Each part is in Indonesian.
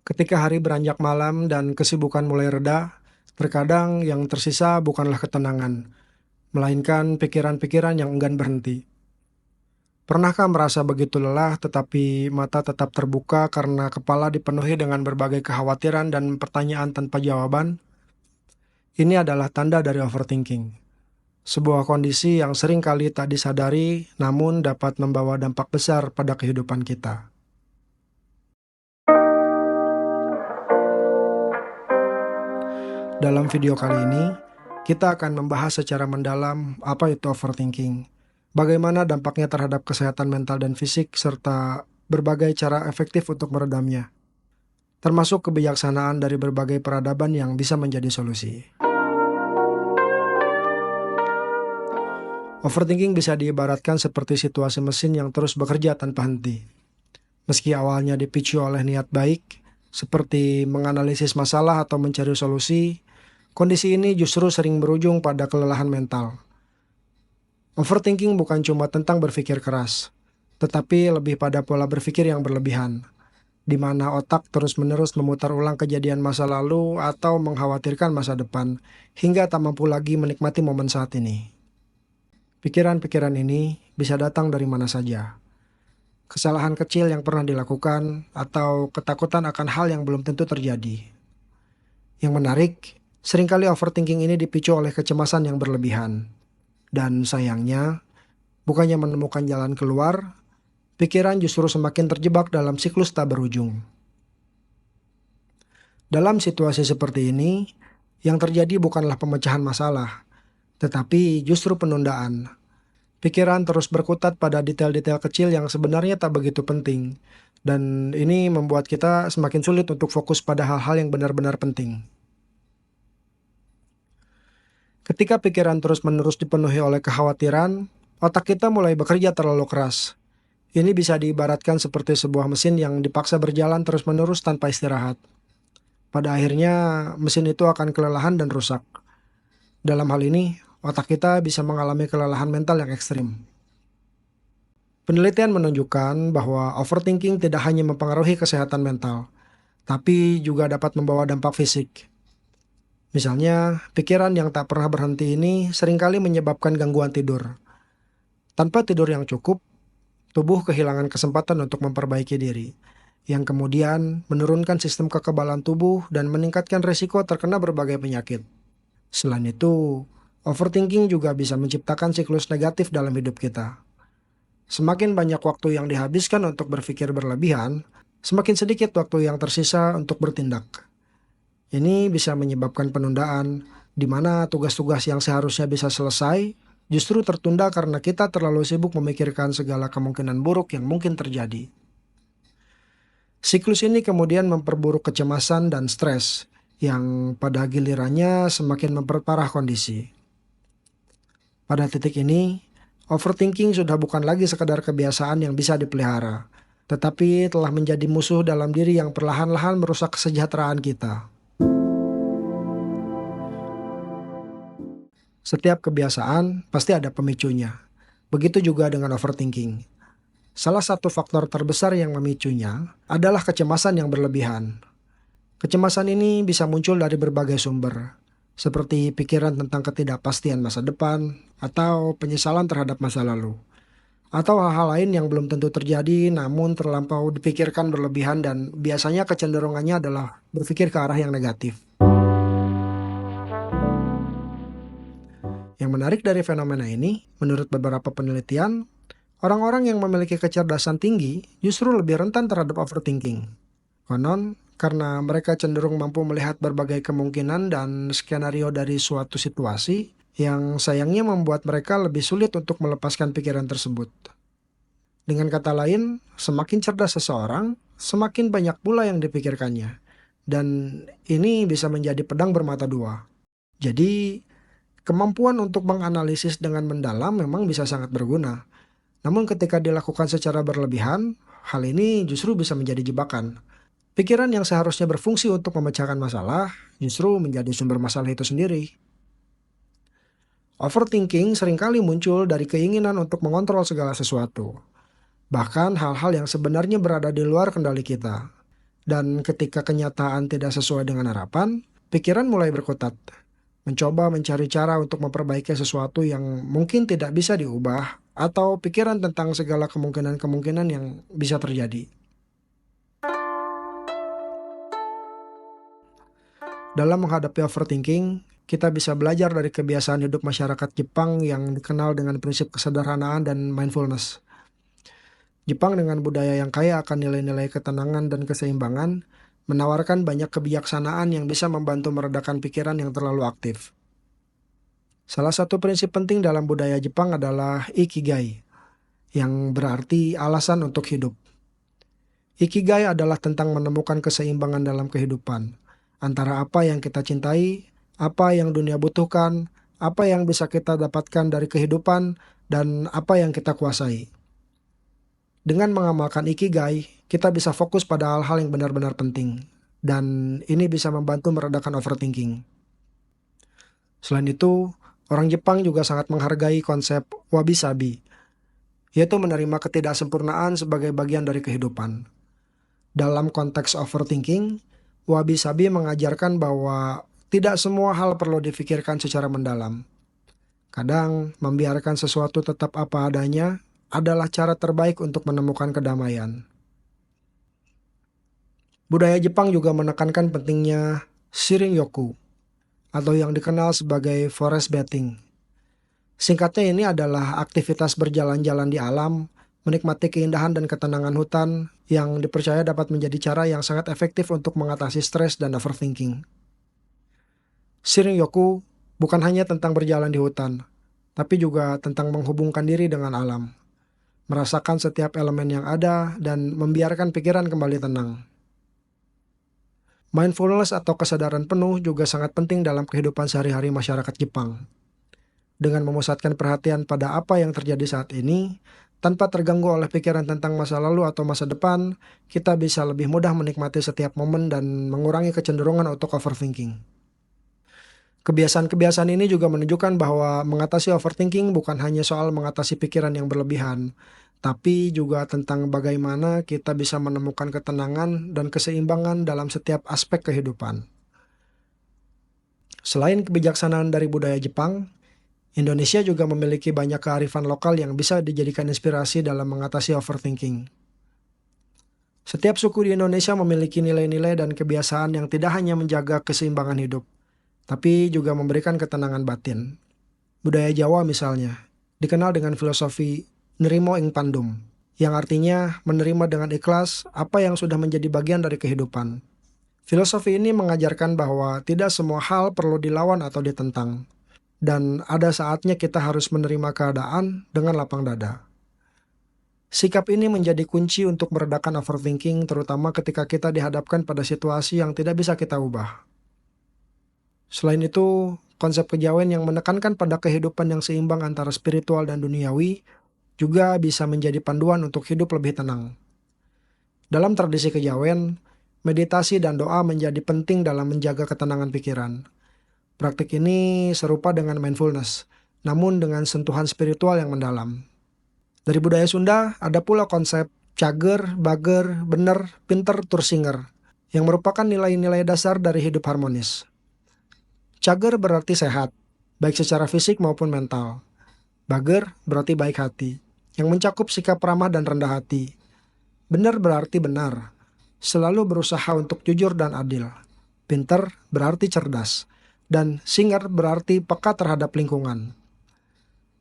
Ketika hari beranjak malam dan kesibukan mulai reda, terkadang yang tersisa bukanlah ketenangan, melainkan pikiran-pikiran yang enggan berhenti. Pernahkah merasa begitu lelah tetapi mata tetap terbuka karena kepala dipenuhi dengan berbagai kekhawatiran dan pertanyaan tanpa jawaban? Ini adalah tanda dari overthinking. Sebuah kondisi yang sering kali tak disadari namun dapat membawa dampak besar pada kehidupan kita. Dalam video kali ini, kita akan membahas secara mendalam apa itu overthinking, bagaimana dampaknya terhadap kesehatan mental dan fisik, serta berbagai cara efektif untuk meredamnya, termasuk kebijaksanaan dari berbagai peradaban yang bisa menjadi solusi. Overthinking bisa diibaratkan seperti situasi mesin yang terus bekerja tanpa henti. Meski awalnya dipicu oleh niat baik, seperti menganalisis masalah atau mencari solusi, kondisi ini justru sering berujung pada kelelahan mental. Overthinking bukan cuma tentang berpikir keras, tetapi lebih pada pola berpikir yang berlebihan, di mana otak terus-menerus memutar ulang kejadian masa lalu atau mengkhawatirkan masa depan, hingga tak mampu lagi menikmati momen saat ini. Pikiran-pikiran ini bisa datang dari mana saja. Kesalahan kecil yang pernah dilakukan, atau ketakutan akan hal yang belum tentu terjadi. Yang menarik, seringkali overthinking ini dipicu oleh kecemasan yang berlebihan. Dan sayangnya, bukannya menemukan jalan keluar, pikiran justru semakin terjebak dalam siklus tak berujung. Dalam situasi seperti ini, yang terjadi bukanlah pemecahan masalah, tetapi justru penundaan. Pikiran terus berkutat pada detail-detail kecil yang sebenarnya tak begitu penting, dan ini membuat kita semakin sulit untuk fokus pada hal-hal yang benar-benar penting. Ketika pikiran terus-menerus dipenuhi oleh kekhawatiran, otak kita mulai bekerja terlalu keras. Ini bisa diibaratkan seperti sebuah mesin yang dipaksa berjalan terus-menerus tanpa istirahat. Pada akhirnya, mesin itu akan kelelahan dan rusak. Dalam hal ini, otak kita bisa mengalami kelelahan mental yang ekstrim. Penelitian menunjukkan bahwa overthinking tidak hanya mempengaruhi kesehatan mental, tapi juga dapat membawa dampak fisik. Misalnya, pikiran yang tak pernah berhenti ini seringkali menyebabkan gangguan tidur. Tanpa tidur yang cukup, tubuh kehilangan kesempatan untuk memperbaiki diri, yang kemudian menurunkan sistem kekebalan tubuh dan meningkatkan risiko terkena berbagai penyakit. Selain itu, overthinking juga bisa menciptakan siklus negatif dalam hidup kita. Semakin banyak waktu yang dihabiskan untuk berpikir berlebihan, semakin sedikit waktu yang tersisa untuk bertindak. Ini bisa menyebabkan penundaan, di mana tugas-tugas yang seharusnya bisa selesai justru tertunda karena kita terlalu sibuk memikirkan segala kemungkinan buruk yang mungkin terjadi. Siklus ini kemudian memperburuk kecemasan dan stres, yang pada gilirannya semakin memperparah kondisi. Pada titik ini, overthinking sudah bukan lagi sekadar kebiasaan yang bisa dipelihara, tetapi telah menjadi musuh dalam diri yang perlahan-lahan merusak kesejahteraan kita. Setiap kebiasaan pasti ada pemicunya. Begitu juga dengan overthinking. Salah satu faktor terbesar yang memicunya adalah kecemasan yang berlebihan. Kecemasan ini bisa muncul dari berbagai sumber, seperti pikiran tentang ketidakpastian masa depan, atau penyesalan terhadap masa lalu, atau hal-hal lain yang belum tentu terjadi namun terlampau dipikirkan berlebihan dan biasanya kecenderungannya adalah berpikir ke arah yang negatif. Yang menarik dari fenomena ini, menurut beberapa penelitian, orang-orang yang memiliki kecerdasan tinggi justru lebih rentan terhadap overthinking. Konon, karena mereka cenderung mampu melihat berbagai kemungkinan dan skenario dari suatu situasi, yang sayangnya membuat mereka lebih sulit untuk melepaskan pikiran tersebut. Dengan kata lain, semakin cerdas seseorang, semakin banyak pula yang dipikirkannya. Dan ini bisa menjadi pedang bermata dua. Jadi, kemampuan untuk menganalisis dengan mendalam memang bisa sangat berguna. Namun ketika dilakukan secara berlebihan, hal ini justru bisa menjadi jebakan. Pikiran yang seharusnya berfungsi untuk memecahkan masalah, justru menjadi sumber masalah itu sendiri. Overthinking seringkali muncul dari keinginan untuk mengontrol segala sesuatu. Bahkan hal-hal yang sebenarnya berada di luar kendali kita. Dan ketika kenyataan tidak sesuai dengan harapan, pikiran mulai berkutat, mencoba mencari cara untuk memperbaiki sesuatu yang mungkin tidak bisa diubah, atau pikiran tentang segala kemungkinan-kemungkinan yang bisa terjadi. Dalam menghadapi overthinking, kita bisa belajar dari kebiasaan hidup masyarakat Jepang yang dikenal dengan prinsip kesederhanaan dan mindfulness. Jepang dengan budaya yang kaya akan nilai-nilai ketenangan dan keseimbangan, menawarkan banyak kebijaksanaan yang bisa membantu meredakan pikiran yang terlalu aktif. Salah satu prinsip penting dalam budaya Jepang adalah ikigai, yang berarti alasan untuk hidup. Ikigai adalah tentang menemukan keseimbangan dalam kehidupan, antara apa yang kita cintai, apa yang dunia butuhkan, apa yang bisa kita dapatkan dari kehidupan, dan apa yang kita kuasai. Dengan mengamalkan ikigai, kita bisa fokus pada hal-hal yang benar-benar penting, dan ini bisa membantu meredakan overthinking. Selain itu, orang Jepang juga sangat menghargai konsep wabi-sabi, yaitu menerima ketidaksempurnaan sebagai bagian dari kehidupan. Dalam konteks overthinking, wabi-sabi mengajarkan bahwa tidak semua hal perlu difikirkan secara mendalam. Kadang, membiarkan sesuatu tetap apa adanya adalah cara terbaik untuk menemukan kedamaian. Budaya Jepang juga menekankan pentingnya shirin-yoku, atau yang dikenal sebagai forest bathing. Singkatnya, ini adalah aktivitas berjalan-jalan di alam, menikmati keindahan dan ketenangan hutan yang dipercaya dapat menjadi cara yang sangat efektif untuk mengatasi stres dan overthinking. Shirin-yoku bukan hanya tentang berjalan di hutan, tapi juga tentang menghubungkan diri dengan alam, merasakan setiap elemen yang ada, dan membiarkan pikiran kembali tenang. Mindfulness atau kesadaran penuh juga sangat penting dalam kehidupan sehari-hari masyarakat Jepang. Dengan memusatkan perhatian pada apa yang terjadi saat ini, tanpa terganggu oleh pikiran tentang masa lalu atau masa depan, kita bisa lebih mudah menikmati setiap momen dan mengurangi kecenderungan untuk overthinking. Kebiasaan-kebiasaan ini juga menunjukkan bahwa mengatasi overthinking bukan hanya soal mengatasi pikiran yang berlebihan, tapi juga tentang bagaimana kita bisa menemukan ketenangan dan keseimbangan dalam setiap aspek kehidupan. Selain kebijaksanaan dari budaya Jepang, Indonesia juga memiliki banyak kearifan lokal yang bisa dijadikan inspirasi dalam mengatasi overthinking. Setiap suku di Indonesia memiliki nilai-nilai dan kebiasaan yang tidak hanya menjaga keseimbangan hidup, tapi juga memberikan ketenangan batin. Budaya Jawa misalnya, dikenal dengan filosofi Nrimo ing Pandum, yang artinya menerima dengan ikhlas apa yang sudah menjadi bagian dari kehidupan. Filosofi ini mengajarkan bahwa tidak semua hal perlu dilawan atau ditentang, dan ada saatnya kita harus menerima keadaan dengan lapang dada. Sikap ini menjadi kunci untuk meredakan overthinking, terutama ketika kita dihadapkan pada situasi yang tidak bisa kita ubah. Selain itu, konsep kejawen yang menekankan pada kehidupan yang seimbang antara spiritual dan duniawi juga bisa menjadi panduan untuk hidup lebih tenang. Dalam tradisi kejawen, meditasi dan doa menjadi penting dalam menjaga ketenangan pikiran. Praktik ini serupa dengan mindfulness, namun dengan sentuhan spiritual yang mendalam. Dari budaya Sunda, ada pula konsep cager, bager, bener, pinter, tursinger, yang merupakan nilai-nilai dasar dari hidup harmonis. Cager berarti sehat, baik secara fisik maupun mental. Bager berarti baik hati, yang mencakup sikap ramah dan rendah hati. Benar berarti benar, selalu berusaha untuk jujur dan adil. Pinter berarti cerdas, dan singer berarti peka terhadap lingkungan.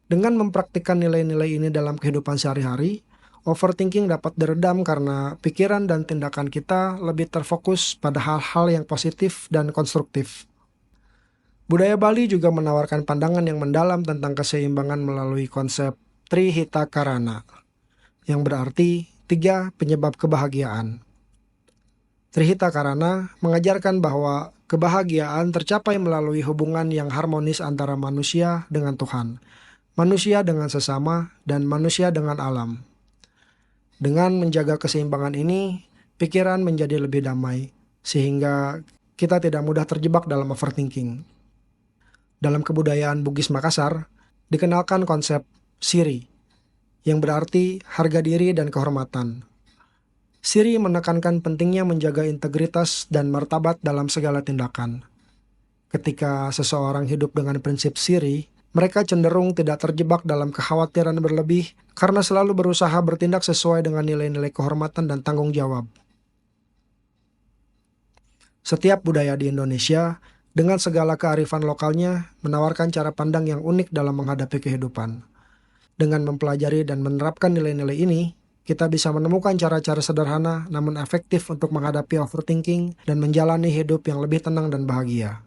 Dengan mempraktikkan nilai-nilai ini dalam kehidupan sehari-hari, overthinking dapat diredam karena pikiran dan tindakan kita lebih terfokus pada hal-hal yang positif dan konstruktif. Budaya Bali juga menawarkan pandangan yang mendalam tentang keseimbangan melalui konsep Trihita Karana, yang berarti 3 penyebab kebahagiaan. Trihita Karana mengajarkan bahwa kebahagiaan tercapai melalui hubungan yang harmonis antara manusia dengan Tuhan, manusia dengan sesama, dan manusia dengan alam. Dengan menjaga keseimbangan ini, pikiran menjadi lebih damai, sehingga kita tidak mudah terjebak dalam overthinking. Dalam kebudayaan Bugis Makassar, dikenalkan konsep siri, yang berarti harga diri dan kehormatan. Siri menekankan pentingnya menjaga integritas dan martabat dalam segala tindakan. Ketika seseorang hidup dengan prinsip siri, mereka cenderung tidak terjebak dalam kekhawatiran berlebih karena selalu berusaha bertindak sesuai dengan nilai-nilai kehormatan dan tanggung jawab. Setiap budaya di Indonesia, dengan segala kearifan lokalnya, menawarkan cara pandang yang unik dalam menghadapi kehidupan. Dengan mempelajari dan menerapkan nilai-nilai ini, kita bisa menemukan cara-cara sederhana namun efektif untuk menghadapi overthinking dan menjalani hidup yang lebih tenang dan bahagia.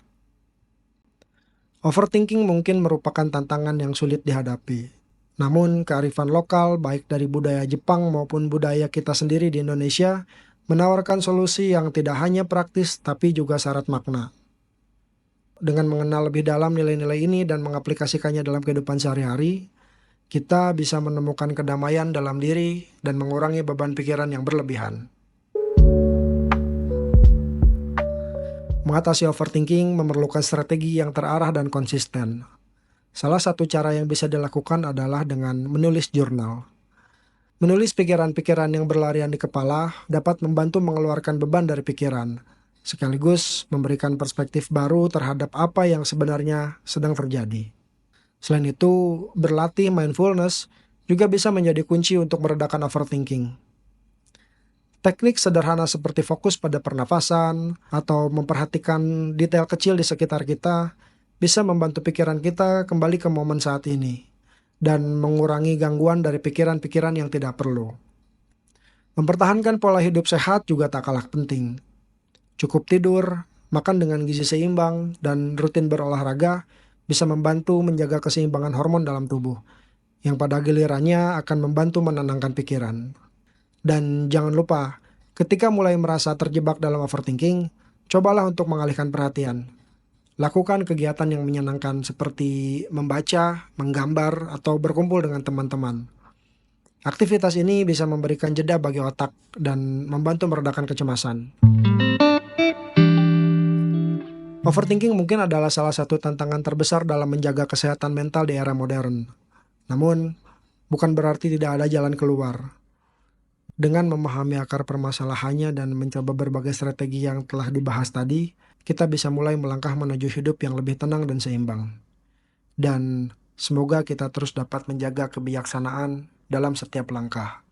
Overthinking mungkin merupakan tantangan yang sulit dihadapi. Namun, kearifan lokal, baik dari budaya Jepang maupun budaya kita sendiri di Indonesia, menawarkan solusi yang tidak hanya praktis tapi juga syarat makna. Dengan mengenal lebih dalam nilai-nilai ini dan mengaplikasikannya dalam kehidupan sehari-hari, kita bisa menemukan kedamaian dalam diri dan mengurangi beban pikiran yang berlebihan. Mengatasi overthinking memerlukan strategi yang terarah dan konsisten. Salah satu cara yang bisa dilakukan adalah dengan menulis jurnal. Menulis pikiran-pikiran yang berlarian di kepala dapat membantu mengeluarkan beban dari pikiran, sekaligus memberikan perspektif baru terhadap apa yang sebenarnya sedang terjadi. Selain itu, berlatih mindfulness juga bisa menjadi kunci untuk meredakan overthinking. Teknik sederhana seperti fokus pada pernafasan atau memperhatikan detail kecil di sekitar kita bisa membantu pikiran kita kembali ke momen saat ini dan mengurangi gangguan dari pikiran-pikiran yang tidak perlu. Mempertahankan pola hidup sehat juga tak kalah penting. Cukup tidur, makan dengan gizi seimbang, dan rutin berolahraga bisa membantu menjaga keseimbangan hormon dalam tubuh, yang pada gilirannya akan membantu menenangkan pikiran. Dan jangan lupa, ketika mulai merasa terjebak dalam overthinking, cobalah untuk mengalihkan perhatian. Lakukan kegiatan yang menyenangkan seperti membaca, menggambar, atau berkumpul dengan teman-teman. Aktivitas ini bisa memberikan jeda bagi otak dan membantu meredakan kecemasan. Overthinking mungkin adalah salah satu tantangan terbesar dalam menjaga kesehatan mental di era modern. Namun, bukan berarti tidak ada jalan keluar. Dengan memahami akar permasalahannya dan mencoba berbagai strategi yang telah dibahas tadi, kita bisa mulai melangkah menuju hidup yang lebih tenang dan seimbang. Dan semoga kita terus dapat menjaga kebijaksanaan dalam setiap langkah.